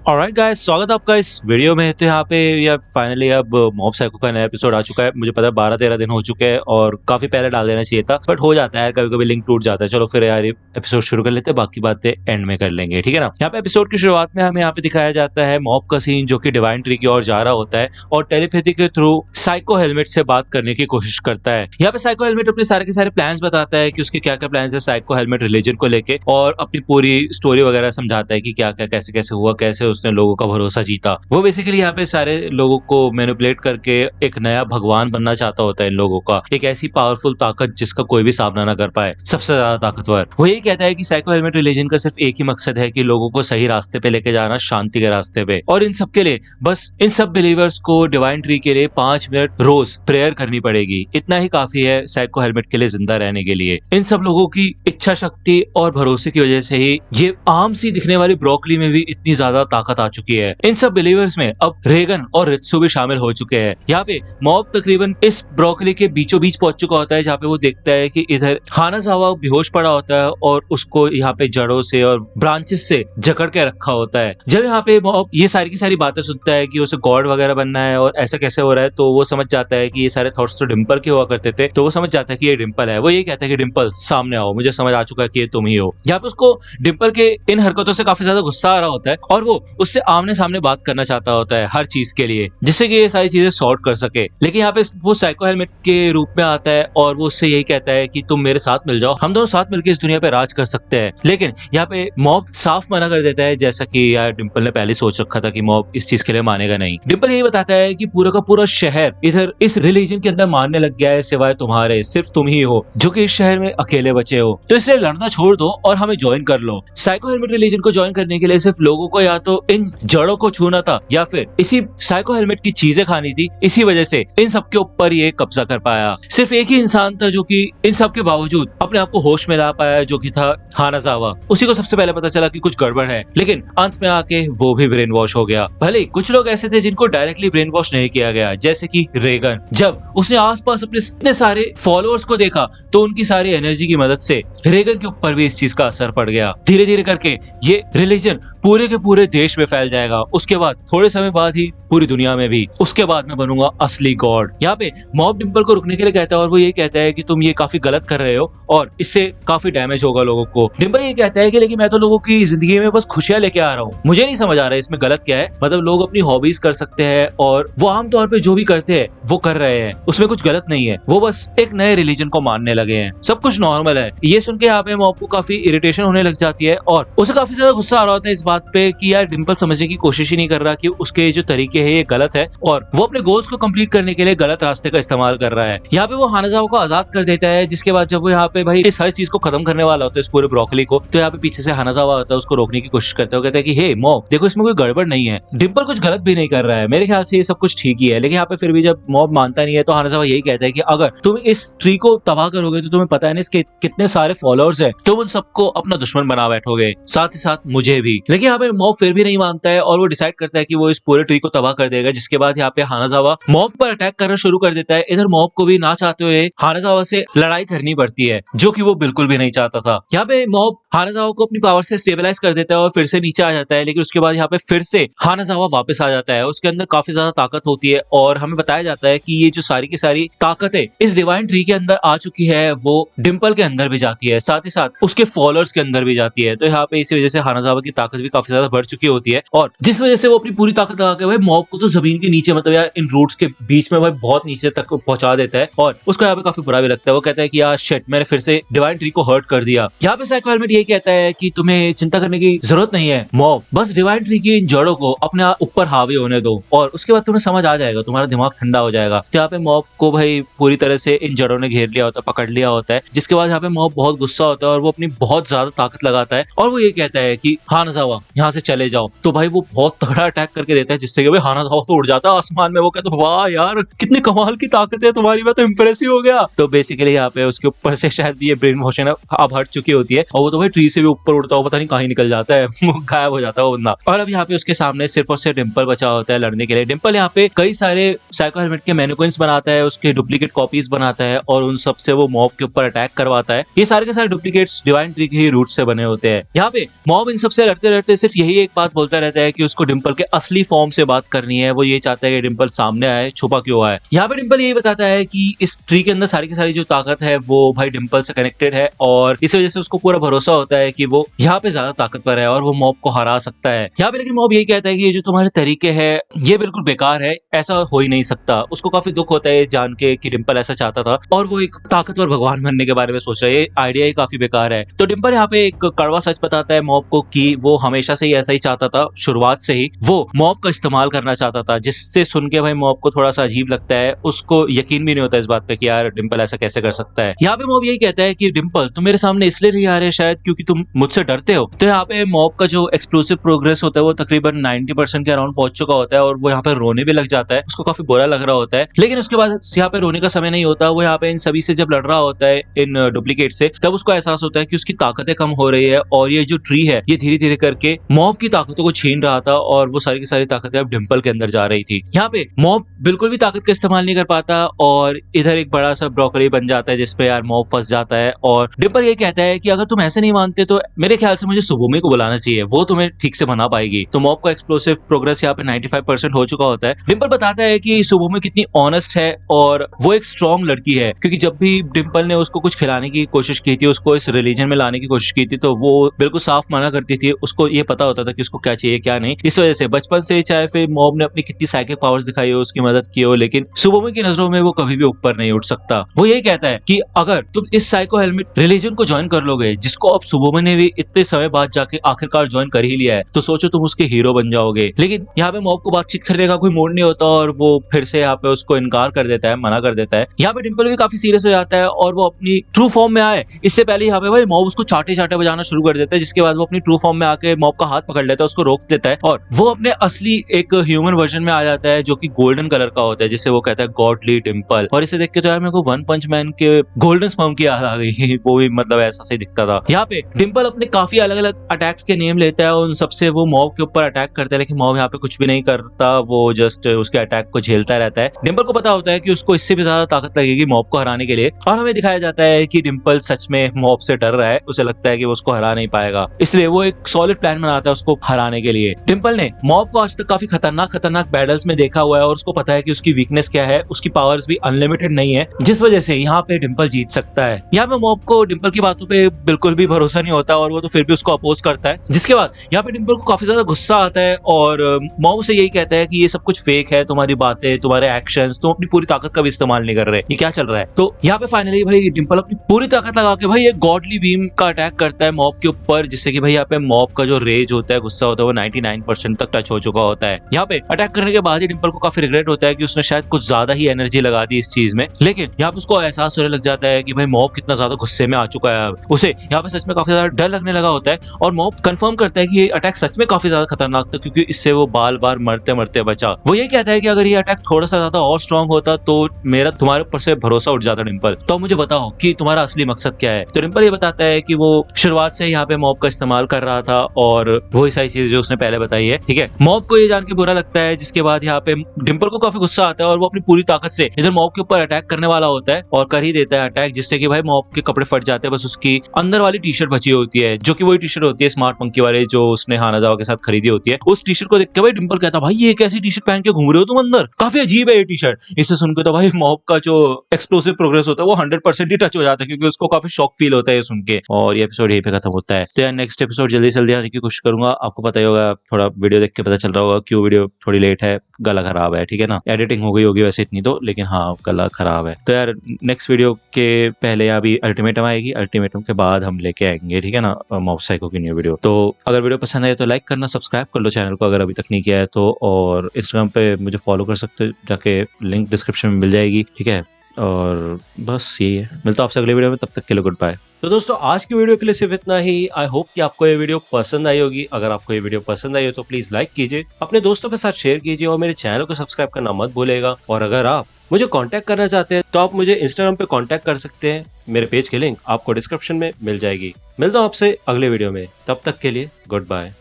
Alright guys, स्वागत है आपका इस वीडियो में। तो यहाँ पे या फाइनली अब मॉब साइको का नया एपिसोड आ चुका है। मुझे पता है 12-13 दिन हो चुके हैं और काफी पहले डाल देना चाहिए था, बट हो जाता है, कभी कभी लिंक टूट जाता है। चलो फिर यार ये एपिसोड शुरू कर लेते हैं, बाकी बातें एंड में कर लेंगे, ठीक है ना। यहाँ पे एपिसोड की शुरुआत में हमें यहाँ पे दिखाया जाता है मॉब का सीन, जो कि डिवाइन ट्री की ओर जा रहा होता है और टेलीपैथी के थ्रू साइको हेलमेट से बात करने की कोशिश करता है। यहाँ पे साइको हेलमेट अपने सारे के सारे प्लान्स बताता है कि उसके क्या क्या प्लान्स है साइको हेलमेट रिलीजन को लेके, और अपनी पूरी स्टोरी वगैरह समझाता है कि क्या क्या कैसे कैसे हुआ, कैसे उसने लोगों का भरोसा जीता। वो बेसिकली यहाँ पे सारे लोगों को मैनिपुलेट करके एक नया भगवान बनना चाहता होता है इन लोगों का, एक ऐसी पावरफुल ताकत जिसका कोई भी सामना ना कर पाए, सबसे ज्यादा ताकतवर। वो यही कहता है कि साइको हेलमेट रिलीजन का सिर्फ एक ही मकसद है कि लोगों को सही रास्ते पे लेके जाना, शांति के रास्ते पे, और इन सब के लिए बस इन सब बिलीवर्स को डिवाइन ट्री के लिए 5 मिनट रोज प्रेयर करनी पड़ेगी। इतना ही काफी है साइको हेलमेट के लिए जिंदा रहने के लिए। इन सब लोगों की इच्छा शक्ति और भरोसे की वजह से ही ये आम सी दिखने वाली ब्रोकली में भी इतनी ज्यादा ताकत आ चुकी है। इन सब बिलीवर्स में अब रेगन और रित्सु भी शामिल हो चुके हैं। यहाँ पे मॉब तकरीबन इस ब्रोकली के बीचों बीच पहुंच चुका होता है, जहाँ पे वो देखता है कि इधर हानाजावा बेहोश पड़ा होता है और उसको यहाँ पे जड़ों से और ब्रांचेस से जकड़ के रखा होता है। जब यहाँ पे मॉब ये सारी की सारी बातें सुनता है कि उसे गॉड वगैरह बनना है और ऐसा कैसे हो रहा है, तो वो समझ जाता है कि ये सारे थॉट्स तो डिम्पल के हुआ करते थे। तो वो समझ जाता है कि ये डिम्पल है। वो ये कहता है कि डिम्पल सामने आओ, मुझे समझ आ चुका है कि ये तुम ही हो। यहाँ पे उसको डिम्पल के इन हरकतों से काफी ज्यादा गुस्सा आ रहा होता है और वो उससे आमने सामने बात करना चाहता होता है हर चीज के लिए, जिससे कि ये सारी चीजें सॉर्ट कर सके। लेकिन यहाँ पे वो साइको हेलमेट के रूप में आता है और वो उससे यही कहता है कि तुम मेरे साथ मिल जाओ, हम दोनों साथ मिलकर इस दुनिया पे राज कर सकते हैं। लेकिन यहाँ पे मॉब साफ मना कर देता है, जैसा कि यार डिम्पल ने पहले सोच रखा था कि मॉब इस चीज के लिए मानेगा नहीं। डिम्पल यही बताता है कि पूरा का पूरा शहर इधर इस रिलीजन के अंदर मानने लग गया है, सिवाय तुम्हारे सिर्फ तुम ही हो जो कि इस शहर में अकेले बचे हो, तो इसलिए लड़ना छोड़ दो और हमें ज्वाइन कर लो। साइको हेलमेट रिलीजन को ज्वाइन करने के लिए सिर्फ लोगों को या तो इन जड़ों को छूना था या फिर इसी साइको हेलमेट की चीजें खानी थी। इसी वजह से इन सब के ऊपर ये कब्जा कर पाया। सिर्फ एक ही इंसान था जो कि इन सब के बावजूद अपने आप को होश में ला पाया, जो कि था हानाजावा। उसी को सबसे पहले पता चला कि कुछ गड़बड़ है, लेकिन अंत में आके वो भी ब्रेन वॉश हो गया। भले कुछ लोग ऐसे थे जिनको डायरेक्टली ब्रेन वॉश नहीं किया गया, जैसे कि रेगन। जब उसने आसपास अपने इतने सारे फॉलोअर्स को देखा तो उनकी सारी एनर्जी की मदद से रेगन के ऊपर भी इस चीज का असर पड़ गया। धीरे धीरे करके ये रिलीजन पूरे के पूरे देश में फैल जाएगा। उसके बाद थोड़े समय बाद ही पूरी दुनिया में भी। उसके बाद मैं बनूंगा असली गॉड। यहाँ पे मॉब डिम्पल को रुकने के लिए कहता है और वो ये कहता है कि तुम ये काफी गलत कर रहे हो और इससे काफी डैमेज होगा लोगों को। डिम्पल ये कहता है कि लेकिन मैं तो लोगों की जिंदगी में बस खुशियां लेके आ रहा हूँ, मुझे नहीं समझ आ रहा है इसमें गलत क्या है। मतलब लोग अपनी हॉबीज कर सकते हैं और वो आमतौर पे जो भी करते हैं वो कर रहे हैं, उसमें कुछ गलत नहीं है। वो बस एक नए रिलीजन को मानने लगे हैं, सब कुछ नॉर्मल है। ये सुन के यहाँ पे मॉब को काफी इरिटेशन होने लग जाती है और उसे काफी ज्यादा गुस्सा आ रहा होता है इस बात पे कि यार डिम्पल समझने की कोशिश ही नहीं कर रहा कि उसके जो तरीके है ये गलत है और वो अपने गोल्स को कंप्लीट करने के लिए गलत रास्ते का इस्तेमाल कर रहा है। यहाँ पे वो हानाजावा को आजाद कर देता है, जिसके बाद जब वो यहाँ पे भाई इस हर चीज को खत्म करने वाला होता है, इस पूरे ब्रोकली को, तो यहाँ पे पीछे से हानाजावा आता है, उसको रोकने की कोशिश करता है। वो कहता है कि हे मॉब देखो, इसमें कोई गड़बड़ नहीं है, डिम्पल कुछ गलत भी नहीं कर रहा है, मेरे ख्याल से ये सब कुछ ठीक ही है। लेकिन यहाँ पे फिर भी जब मॉब मानता नहीं है तो हानाजावा यही कहता है कि अगर तुम इस ट्री को तबाह करोगे तो तुम्हें पता है ना इसके कितने सारे फॉलोअर्स है, तुम उन सबको अपना दुश्मन बना बैठोगे, साथ ही साथ मुझे भी। लेकिन यहाँ पे मॉब फिर भी नहीं मानता है और वो डिसाइड करता है कि वो इस पूरे ट्री को तबाह कर देगा। जिसके बाद यहाँ पे हानाजावा मॉब पर अटैक करना शुरू कर देता है। इधर मॉब को भी ना चाहते हुए हानाजावा से लड़ाई करनी पड़ती है, जो कि वो बिल्कुल भी नहीं चाहता था। यहाँ पे मॉब हानाजावा को अपनी पावर से स्टेबलाइज कर देता है और फिर से नीचे आ जाता है। लेकिन उसके बाद यहाँ पे फिर से हानाजावा वापस आ जाता है। उसके अंदर काफी ज्यादा ताकत होती है और हमें बताया जाता है कि ये जो सारी की सारी ताकतें इस डिवाइन ट्री के अंदर आ चुकी है, वो डिम्पल के अंदर भी जाती है, साथ ही साथ उसके फॉलोअर्स के अंदर भी जाती है। तो यहाँ पे इसी वजह से हानाजावा की ताकत भी काफी ज्यादा बढ़ चुकी होती है और जिस वजह से वो अपनी पूरी ताकत लगा के भाई मॉब को तो जमीन के नीचे, मतलब यार इन रूट्स के बीच में भाई बहुत नीचे तक पहुंचा देता है और उसको यहाँ पे काफी बुरा भी लगता है। वो कहता है कि यार शिट, मैंने फिर से डिवाइन ट्री को हर्ट कर दिया। यहाँ पे साइको हेलमेट यही कहता है कि तुम्हें चिंता करने की जरूरत नहीं है मॉब, बस डिवाइन ट्री की इन जड़ों को अपने ऊपर हावी होने दो और उसके बाद तुम्हें समझ आ जाएगा, तुम्हारा दिमाग ठंडा हो जाएगा। तो यहाँ पे मॉब को भाई पूरी तरह से इन जड़ों ने घेर लिया होता है, पकड़ लिया होता है। जिसके बाद यहाँ पे मॉब बहुत गुस्सा होता है और वो अपनी बहुत ज्यादा ताकत लगाता है और वो ये कहता है कि हानाजावा यहाँ से चले जाओ। तो भाई वो बहुत तगड़ा अटैक करके देता है, जिससे कि भाई हानाजावा तो उड़ जाता है आसमान में। वो कहता है वाह यार कितनी कमाल की ताकत है तुम्हारी, मैं तो इम्प्रेसिव हो गया। तो बेसिकली यहाँ पे उसके ऊपर से शायद ये ब्रेन वॉश अब हट चुकी होती है और वो तो भाई ट्री से भी ऊपर उड़ता हो, पता नहीं कहाँ निकल जाता है, गायब हो जाता है वो बंदा। और अब यहाँ पे उसके सामने सिर्फ और सिर्फ डिम्पल बचा होता है लड़ने के लिए। डिम्पल यहाँ पे कई सारे साइको हेलमेट के मैनिक्विन्स बनाता है, उसके डुप्लीकेट कॉपीज बनाता है और उन सब से वो मॉब के ऊपर अटैक करवाता है। ये सारे के सारे डुप्लीकेट्स डिवाइन ट्री के ही रूट से बने होते हैं। यहाँ पे मॉब इन सबसे लड़ते लड़ते सिर्फ यही एक बात बोलता रहता है कि उसको डिम्पल के असली फॉर्म से बात करनी है, वो ये चाहता है कि डिम्पल सामने आए, छुपा क्यों आए। यहाँ पे डिम्पल यही बताता है कि इस ट्री के अंदर सारी की सारी जो ताकत है वो भाई डिम्पल से कनेक्टेड है और इस वजह से उसको पूरा भरोसा होता है कि वो यहाँ पे ज्यादा ताकतवर है और वो मॉब को हरा सकता है। यहाँ पे लेकिन मॉब यही कहता है कि ये जो तुम्हारे तरीके है ये बिल्कुल बेकार है, ऐसा हो ही नहीं सकता। उसको काफी दुख होता है जान के कि डिम्पल ऐसा चाहता था और वो एक ताकतवर भगवान बनने के बारे में सोच रहा है। ये आइडिया ही काफी बेकार है। तो डिम्पल यहाँ पे एक कड़वा सच बताता है मॉब को कि वो हमेशा से ही ऐसा ही चाहता था, शुरुआत से ही वो मॉब का इस्तेमाल करना चाहता था, जिससे सुन के भाई मॉब को थोड़ा सा अजीब लगता है। उसको यकीन भी नहीं होता इस बात पे कि यार डिम्पल ऐसा कैसे कर सकता है। यहाँ पे मॉब यही कहता है कि डिम्पल तुम मेरे सामने इसलिए नहीं आ रहे शायद क्योंकि तुम मुझसे डरते हो। तो यहाँ पे मॉब का जो एक्सप्लोसिव प्रोग्रेस होता है वो तकरीबन 90% के अराउंड पहुंच चुका होता है और वो यहाँ पे रोने भी लग जाता है। उसको काफी बुरा लग रहा होता है, लेकिन उसके बाद यहाँ पे रोने का समय नहीं होता। वो यहाँ पे इन सभी से जब लड़ रहा होता है, इन डुप्लीकेट से, तब उसको एहसास होता है कि उसकी ताकतें कम हो रही है और ये जो ट्री है ये धीरे धीरे करके मॉब की ताकतों को छीन रहा था और वो सारी की सारी ताकतें अब डिम्पल के अंदर जा रही थी। यहाँ पे मॉब बिल्कुल भी ताकत का इस्तेमाल नहीं कर पाता और इधर एक बड़ा सा ब्रोकली बन जाता है जिसपे यार मॉब फंस जाता है और डिम्पल ये कहता है कि अगर तुम ऐसे नहीं मानते तो मेरे ख्याल से मुझे सुबोमी को बुलाना चाहिए, वो तुम्हें ठीक से बना पाएगी। तो मॉब का एक्सप्लोसिव प्रोग्रेस यहाँ पे 95% हो चुका होता है। डिम्पल बताता है कि सुबोमी कितनी ऑनेस्ट है और वो एक स्ट्रॉन्ग लड़की है, क्योंकि जब भी डिम्पल ने उसको कुछ खिलाने की कोशिश की थी, उसको इस रिलीजन में लाने की कोशिश की थी, तो वो बिल्कुल साफ मना करती थी। उसको ये पता होता था कि उसको क्या चाहिए क्या नहीं। इस वजह से बचपन से चाहे फिर मॉब ने अपनी कितनी साइकिक पावर्स दिखाई हो, उसकी मदद की हो, लेकिन सुबोमी की नजरों में वो कभी भी ऊपर नहीं उठ सकता। वो यही कहता है कि अगर तुम इस साइको हेलमेट रिलीजन को ज्वाइन कर लोगे, जिसको अब सुबोमी ने भी इतने समय बाद जाके आखिरकार ज्वाइन कर ही लिया है, तो सोचो तुम उसके हीरो बन जाओगे। लेकिन यहाँ पे मॉब को बातचीत करने का कोई मूड नहीं होता और वो फिर से यहाँ पे उसको इनकार कर देता है, मना कर देता है। यहाँ पे डिम्पल भी काफी सीरियस हो जाता है और वो अपनी ट्रू फॉर्म में आए इससे पहले यहाँ पे भाई मॉब उसको चाटे चाटे बजाना शुरू कर देता है, जिसके बाद वो अपनी ट्रू फॉर्म में आके मॉब का हाथ पकड़ लेता है, उसको रोक देता है और वो अपने असली एक ह्यूमन वर्जन में आ जाता है जो कि गोल्डन कलर का होता है, जिससे वो कहता है गॉडली डिम्पल। और इसे देख के तो यार मेरे को वन पंच मैन के गोल्डन स्पर्म की याद आ गई। वो भी मतलब ऐसा से दिखता था। यहाँ पे डिम्पल अपने काफी अलग अलग अटैक्स के नेम लेता है और उन सबसे वो मॉब के ऊपर अटैक करता है, लेकिन मॉब यहाँ पे कुछ भी नहीं करता, वो जस्ट उसके अटैक को झेलता रहता है। डिम्पल को पता होता है कि उसको इससे भी ज्यादा ताकत लगेगी मॉब को हराने के लिए और हमें दिखाया जाता है कि डिम्पल सच में मॉब से डर रहा है। उसे लगता है कि वो उसको हरा नहीं पाएगा, इसलिए वो एक सॉलिड प्लान बनाता है उसको हराने के लिए। डिम्पल ने मॉब को आज तक काफी खतरनाक बैटल्स में देखा हुआ है और उसको पता है कि उसकी वीकनेस क्या है, उसकी पावर्स भी अनलिमिटेड नहीं है, जिस वजह से यहाँ पे डिम्पल जीत सकता है। यहाँ पे मॉब को डिम्पल की बातों पे बिल्कुल भी भरोसा नहीं होता और वो तो फिर भी उसको अपोज करता है, जिसके बाद यहाँ पे डिम्पल को काफी ज्यादा गुस्सा आता है और मॉब से यही कहता है कि ये सब कुछ फेक है, तुम्हारी बातें, तुम्हारे एक्शंस, तुम अपनी पूरी ताकत का भी इस्तेमाल नहीं कर रहे, ये क्या चल रहा है। तो यहाँ पे फाइनली भाई डिम्पल अपनी पूरी ताकत लगा के भाई एक गॉडली बीम का अटैक करता है मॉब के ऊपर, जिससे कि भाई यहाँ पे मॉब का जो रेज होता है, गुस्सा होता है, वो 99% तक टच हो चुका होता है। यहाँ पे अटैक करने के बाद ही डिम्पल को काफी रिग्रेट होता है कि उसने शायद कुछ ज्यादा ही एनर्जी लगा दी इस चीज में, लेकिन यहाँ पे उसको एहसास होने लग जाता है कि भाई मॉब कितना ज्यादा गुस्से में आ चुका है। उसे यहाँ पे सच में काफी ज्यादा डर लगने लगा होता है और मॉब कंफर्म करता है कि ये अटैक सच में काफी ज्यादा खतरनाक था, क्योंकि इससे वो बार बार मरते मरते बचा। वो ये कहता है कि अगर ये अटैक थोड़ा सा ज्यादा और स्ट्रॉन्ग होता तो मेरा तुम्हारे ऊपर से भरोसा उठ जाता डिम्पल, तो मुझे बताओ कि तुम्हारा असली मकसद क्या है। तो डिम्पल ये बताता है कि वो शुरुआत से यहाँ पे मॉब का इस्तेमाल कर रहा था और वही सारी चीजें जो उसने पहले बताई है, ठीक है। मॉब को ये जान के बुरा लगता है, जिसके बाद यहाँ पे डिम्पल को काफी गुस्सा आता है और वो अपनी पूरी ताकत से इधर मॉब के ऊपर अटैक करने वाला होता है और कर ही देता है अटैक, जिससे कि भाई मॉब के कपड़े फट जाते हैं। बस उसकी अंदर वाली टी शर्ट बची होती है, जो कि वही टी शर्ट होती है स्मार्ट मंकी वाले जो उसने हानाजावा के साथ खरीदी होती है। उस टी शर्ट को देख के भाई डिम्पल कहता है भाई ये कैसी टी शर्ट पहन के घूम रहे हो तुम अंदर, काफी अजीब है ये टी शर्ट। इसे सुनकर तो भाई मॉब का जो एक्सप्लोसिव प्रोग्रेस होता है वो 100% ही टच हो जाता है, क्योंकि उसको काफी शॉक फील होता है सुन के। और ये एपिसोड यहीं पे खत्म होता है। तो यार नेक्स्ट एपिसोड जल्दी से जल्दी आने की कोशिश करूंगा। आपको पता ही होगा, थोड़ा वीडियो देख के पता चल रहा होगा क्यों वीडियो थोड़ी लेट है, गला खराब है, ठीक है ना। एडिटिंग हो गई होगी वैसे इतनी तो, लेकिन हाँ गला खराब है। तो यार नेक्स्ट वीडियो के पहले अभी अल्टीमेटम आएगी, अल्टीमेटम के बाद हम लेके आएंगे, ठीक है ना, मॉब साइको की न्यू वीडियो। तो अगर वीडियो पसंद आए तो लाइक करना, सब्सक्राइब कर लो चैनल को अगर अभी तक नहीं किया है तो, और इंस्टाग्राम पे मुझे फॉलो कर सकते हो जाके, लिंक डिस्क्रिप्शन में मिल जाएगी, ठीक है। और बस यही है, मिलता हूं आपसे अगले वीडियो में, तब तक के लिए गुड बाय। तो दोस्तों आज की वीडियो के लिए सिर्फ इतना ही। आई होप कि आपको ये वीडियो पसंद आई होगी। अगर आपको ये वीडियो पसंद आई हो तो प्लीज लाइक कीजिए, अपने दोस्तों के साथ शेयर कीजिए और मेरे चैनल को सब्सक्राइब करना मत भूलेगा। और अगर आप मुझे कांटेक्ट करना चाहते हैं तो आप मुझे इंस्टाग्राम पे कांटेक्ट कर सकते हैं, मेरे पेज की लिंक आपको डिस्क्रिप्शन में मिल जाएगी। मिलता हूं आपसे अगले वीडियो में, तब तक के लिए गुड बाय।